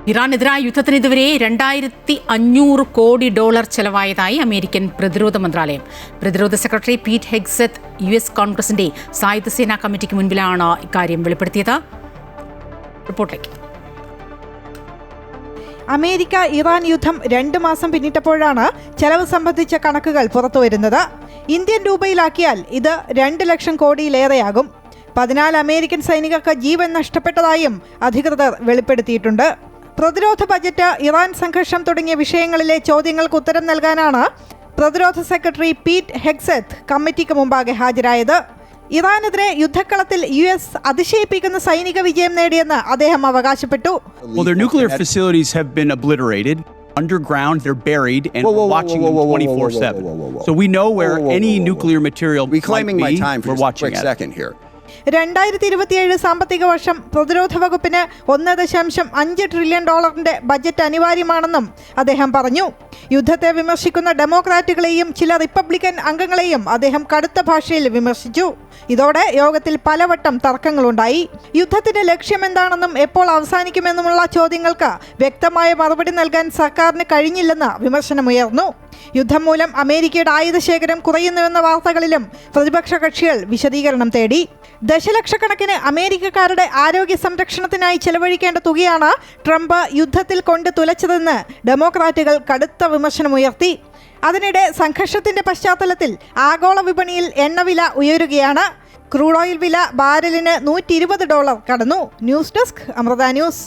ഇറാനെതിരായ യുദ്ധത്തിന് ഇതുവരെ 2500 കോടി ഡോളർ ചെലവായതായി അമേരിക്കൻ പ്രതിരോധ മന്ത്രാലയം. പ്രതിരോധ സെക്രട്ടറി പീറ്റ് ഹെഗ്സെത്ത് US കോൺഗ്രസിന്റെ സായുധ സേനാ കമ്മിറ്റിക്ക് മുൻപിലാണ് ഇക്കാര്യം വെളിപ്പെടുത്തിയത്. റിപ്പോർട്ടിലേക്ക്. അമേരിക്ക ഇറാൻ യുദ്ധം 2 മാസം പിന്നിട്ടപ്പോഴാണ് ചെലവ് സംബന്ധിച്ച കണക്കുകൾ പുറത്തുവരുന്നത്. ഇന്ത്യൻ രൂപയിലാക്കിയാൽ ഇത് 2 ലക്ഷം കോടിയിലേറെയാകും. 14 അമേരിക്കൻ സൈനികർക്ക് ജീവൻ നഷ്ടപ്പെട്ടതായും അധികൃതർ വെളിപ്പെടുത്തിയിട്ടുണ്ട്. പ്രതിരോധ ബജറ്റ്, ഇറാൻ സംഘർഷം തുടങ്ങിയ വിഷയങ്ങളിലെ ചോദ്യങ്ങൾക്ക് ഉത്തരം നൽകാനാണ് പ്രതിരോധ സെക്രട്ടറി പീറ്റ് ഹെഗ്സെത്ത് കമ്മിറ്റിക്ക് മുമ്പാകെ ഹാജരായത്. ഇറാനെതിരെ യുദ്ധക്കളത്തിൽ US അതിശയിപ്പിക്കുന്ന സൈനിക വിജയം നേടിയെന്ന് അദ്ദേഹം അവകാശപ്പെട്ടു. Well, their nuclear facilities have been obliterated. Underground, they're buried, and we're watching them 24/7. So we know where any nuclear material might be. We're watching it. 2027 സാമ്പത്തിക വർഷം പ്രതിരോധ വകുപ്പിന് $1.5 ട്രില്യൺ ബജറ്റ് അനിവാര്യമാണെന്നും അദ്ദേഹം പറഞ്ഞു. യുദ്ധത്തെ വിമർശിക്കുന്ന ഡെമോക്രാറ്റുകളെയും ചില റിപ്പബ്ലിക്കൻ അംഗങ്ങളെയും അദ്ദേഹം കടുത്ത ഭാഷയിൽ വിമർശിച്ചു. ഇതോടെ യോഗത്തിൽ പലവട്ടം തർക്കങ്ങളുണ്ടായി. യുദ്ധത്തിന്റെ ലക്ഷ്യമെന്താണെന്നും എപ്പോൾ അവസാനിക്കുമെന്നുമുള്ള ചോദ്യങ്ങൾക്ക് വ്യക്തമായ മറുപടി നൽകാൻ സർക്കാരിന് കഴിഞ്ഞില്ലെന്ന് വിമർശനമുയർന്നു. യുദ്ധം മൂലം അമേരിക്കയുടെ ആയുധശേഖരം കുറയുന്നുവെന്ന വാർത്തകളിലും പ്രതിപക്ഷ കക്ഷികൾ വിശദീകരണം തേടി. ദശലക്ഷക്കണക്കിന് അമേരിക്കക്കാരുടെ ആരോഗ്യ സംരക്ഷണത്തിനായി ചെലവഴിക്കേണ്ട തുകയാണ് ട്രംപ് യുദ്ധത്തിൽ കൊണ്ട് തുലച്ചതെന്ന് ഡെമോക്രാറ്റുകൾ കടുത്ത വിമർശനമുയർത്തി. അതിനിടെ സംഘർഷത്തിന്റെ പശ്ചാത്തലത്തിൽ ആഗോള വിപണിയിൽ എണ്ണവില ഉയരുകയാണ്. ക്രൂഡ് ഓയിൽ വില ബാരലിന് $120 കടന്നു. News desk, Amrita news.